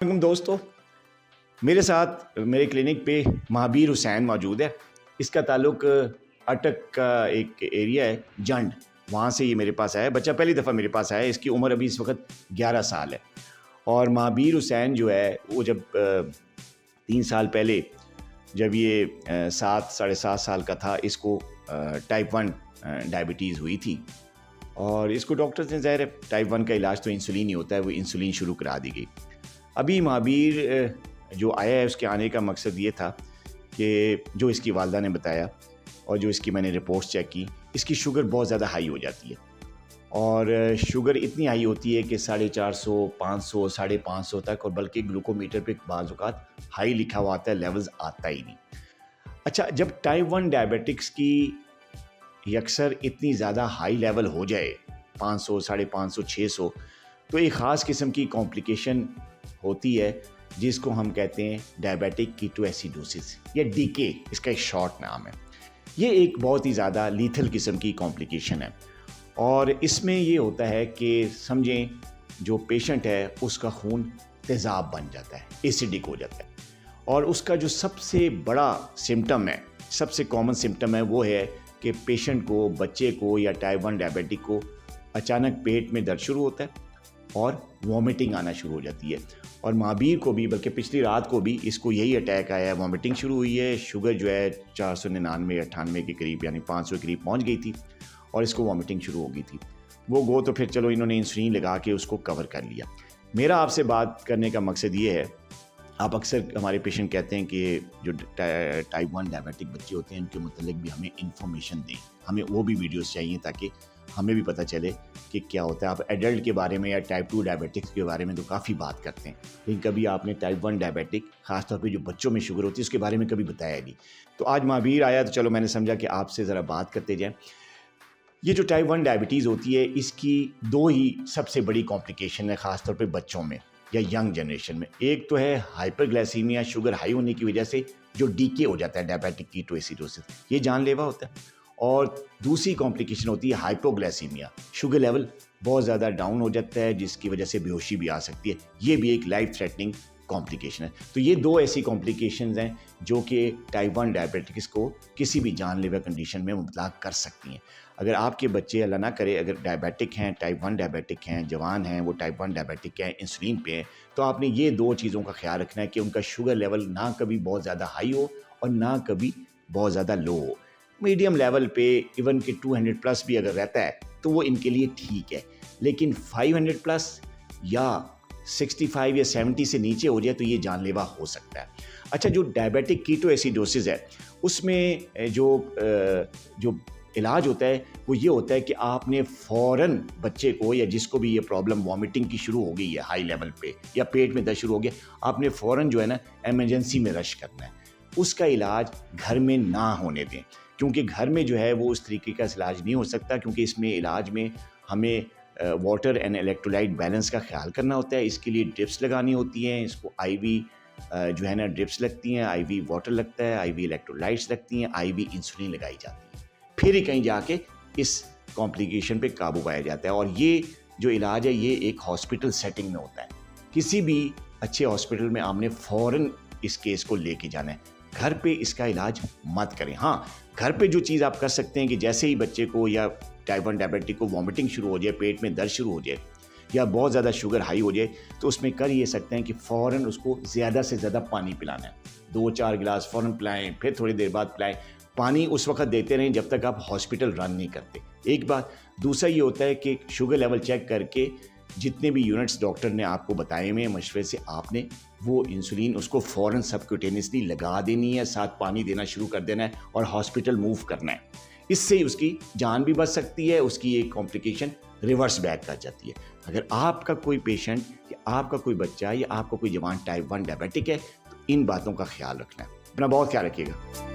वालेकुम दोस्तों, मेरे साथ मेरे क्लिनिक पे महाबीर हुसैन मौजूद है। इसका ताल्लुक अटक का एक एरिया है जंड, वहाँ से ये मेरे पास आया है। बच्चा पहली दफ़ा मेरे पास आया है। इसकी उम्र अभी इस वक्त 11 साल है। और महाबीर हुसैन जो है वो जब 3 साल पहले जब ये 7 साढ़े 7 साल का था, इसको टाइप 1 डायबिटीज़ हुई थी। और इसको डॉक्टर्स ने ज़ाहिर है टाइप 1 का इलाज तो इंसुलिन ही होता है, वो इंसुलिन शुरू करा दी गई। अभी महाबीर जो आया है उसके आने का मकसद ये था कि जो इसकी वालदा ने बताया और जो इसकी मैंने रिपोर्ट्स चेक की, इसकी शुगर बहुत ज़्यादा हाई हो जाती है। और शुगर इतनी हाई होती है कि 450, 500, 550 तक, और बल्कि ग्लूकोमीटर पे बाज़ औक़ात हाई लिखा हुआ आता है, लेवल्स आता ही नहीं। अच्छा, जब टाइप 1 डायबिटिक्स की अक्सर इतनी ज़्यादा हाई लेवल हो जाए, 500, 550, 600, तो एक ख़ास किस्म की कॉम्प्लिकेशन होती है जिसको हम कहते हैं डायबिटिक कीटोएसिडोसिस या डीके, इसका एक शॉर्ट नाम है। ये एक बहुत ही ज़्यादा लीथल किस्म की कॉम्प्लिकेशन है। और इसमें ये होता है कि समझें जो पेशेंट है उसका खून तेज़ाब बन जाता है, एसिडिक हो जाता है। और उसका जो सबसे बड़ा सिम्टम है, सबसे कॉमन सिम्टम है, वो है कि पेशेंट को, बच्चे को या टाइप 1 डायबिटिक को अचानक पेट में दर्द शुरू होता है और वॉमिटिंग आना शुरू हो जाती है। और महाबीर को भी, बल्कि पिछली रात को भी इसको यही अटैक आया है, वॉमिटिंग शुरू हुई है, शुगर जो है 499-98 के करीब यानी 500 के करीब पहुंच गई थी और इसको वॉमिटिंग शुरू हो गई थी। वो तो फिर चलो इन्होंने इंसुलिन लगा के उसको कवर कर लिया। मेरा आपसे बात करने का मकसद ये है, आप अक्सर हमारे पेशेंट कहते हैं कि जो टाइप 1 डायबिटिक बच्चे होते हैं उनके मुतल्लिक भी हमें इंफॉर्मेशन दें, हमें वो भी वीडियोस चाहिए ताकि हमें भी पता चले कि क्या होता है। आप एडल्ट के बारे में या टाइप 2 डायबिटिक्स के बारे में तो काफ़ी बात करते हैं, लेकिन कभी आपने टाइप 1 डायबिटिक, ख़ासतौर पे जो बच्चों में शुगर होती है, उसके बारे में कभी बताया नहीं। तो आज महाबीर आया तो चलो मैंने समझा कि आपसे ज़रा बात करते जाएँ। ये जो टाइप 1 डायबिटीज़ होती है, इसकी 2 ही सबसे बड़ी कॉम्प्लिकेशन है, ख़ासतौर पर बच्चों में या यंग जनरेशन में। एक तो है हाइपरग्लाइसीमिया, शुगर हाई होने की वजह से जो डीके हो जाता है, डायबिटिक कीटोएसिडोसिस, ये जानलेवा होता है। और दूसरी कॉम्प्लिकेशन होती है हाइपोग्लाइसीमिया, शुगर लेवल बहुत ज़्यादा डाउन हो जाता है जिसकी वजह से बेहोशी भी आ सकती है। ये भी एक लाइफ थ्रेटनिंग कॉम्प्लिकेशन है। तो ये 2 ऐसी कॉम्प्लिकेशंस हैं जो कि टाइप 1 डायबिटिक्स को किसी भी जानलेवा कंडीशन में मुबतला कर सकती हैं। अगर आपके बच्चे, अल्लाह ना करे, अगर डायबिटिक हैं, टाइप 1 डायबिटिक हैं, जवान हैं, वो टाइप 1 डायबिटिक हैं, इंसुलिन पे हैं, तो आपने ये 2 चीज़ों का ख्याल रखना है कि उनका शुगर लेवल ना कभी बहुत ज़्यादा हाई हो और ना कभी बहुत ज़्यादा लो हो। मीडियम लेवल पे इवन कि 200 प्लस भी अगर रहता है तो वो इनके लिए ठीक है, लेकिन 500 प्लस या 65 या 70 से नीचे हो जाए तो ये जानलेवा हो सकता है। अच्छा, जो डायबिटिक कीटोएसिडोसिस है उसमें जो इलाज होता है वो ये होता है कि आपने फ़ौरन बच्चे को, या जिसको भी ये प्रॉब्लम वॉमिटिंग की शुरू हो गई है हाई लेवल पे या पेट में दर्द शुरू हो गया, आपने फ़ौरन जो है ना इमरजेंसी में रश करना है। उसका इलाज घर में ना होने दें, क्योंकि घर में जो है वो उस तरीके का इलाज नहीं हो सकता, क्योंकि इसमें इलाज में हमें वाटर एंड इलेक्ट्रोलाइट बैलेंस का ख्याल करना होता है। इसके लिए ड्रिप्स लगानी होती हैं, इसको आईवी जो है ना ड्रिप्स लगती हैं, आईवी वाटर लगता है, आईवी इलेक्ट्रोलाइट्स लगती हैं, आईवी इंसुलिन लगाई जाती है, फिर ही कहीं जाके इस कॉम्प्लिकेशन पे काबू पाया जाता है। और ये जो इलाज है ये एक हॉस्पिटल सेटिंग में होता है। किसी भी अच्छे हॉस्पिटल में आपने फ़ौरन इस केस को लेके जाना है, घर पे इसका इलाज मत करें। हाँ, घर पे जो चीज़ आप कर सकते हैं कि जैसे ही बच्चे को या टाइप 1 डायबिटिक को वॉमिटिंग शुरू हो जाए, पेट में दर्द शुरू हो जाए या बहुत ज़्यादा शुगर हाई हो जाए, तो उसमें कर ये सकते हैं कि फ़ौरन उसको ज़्यादा से ज़्यादा पानी पिलाना है। 2-4 गिलास फ़ौरन पिलाएं, फिर थोड़ी देर बाद पिलाएं। पानी उस वक्त देते रहें जब तक आप हॉस्पिटल रन नहीं करते, एक बात। दूसरा ये होता है कि शुगर लेवल चेक करके जितने भी यूनिट्स डॉक्टर ने आपको बताए हुए मशवरे से, आपने वो इंसुलिन उसको फ़ौरन सबक्यूटेनियसली लगा देनी है, साथ पानी देना शुरू कर देना है और हॉस्पिटल मूव करना है। इससे उसकी जान भी बच सकती है, उसकी एक कॉम्प्लिकेशन रिवर्स बैक कर जाती है। अगर आपका कोई पेशेंट या आपका कोई बच्चा या आपका कोई जवान टाइप 1 डायबिटिक है तो इन बातों का ख्याल रखना है। अपना बहुत ख्याल रखिएगा।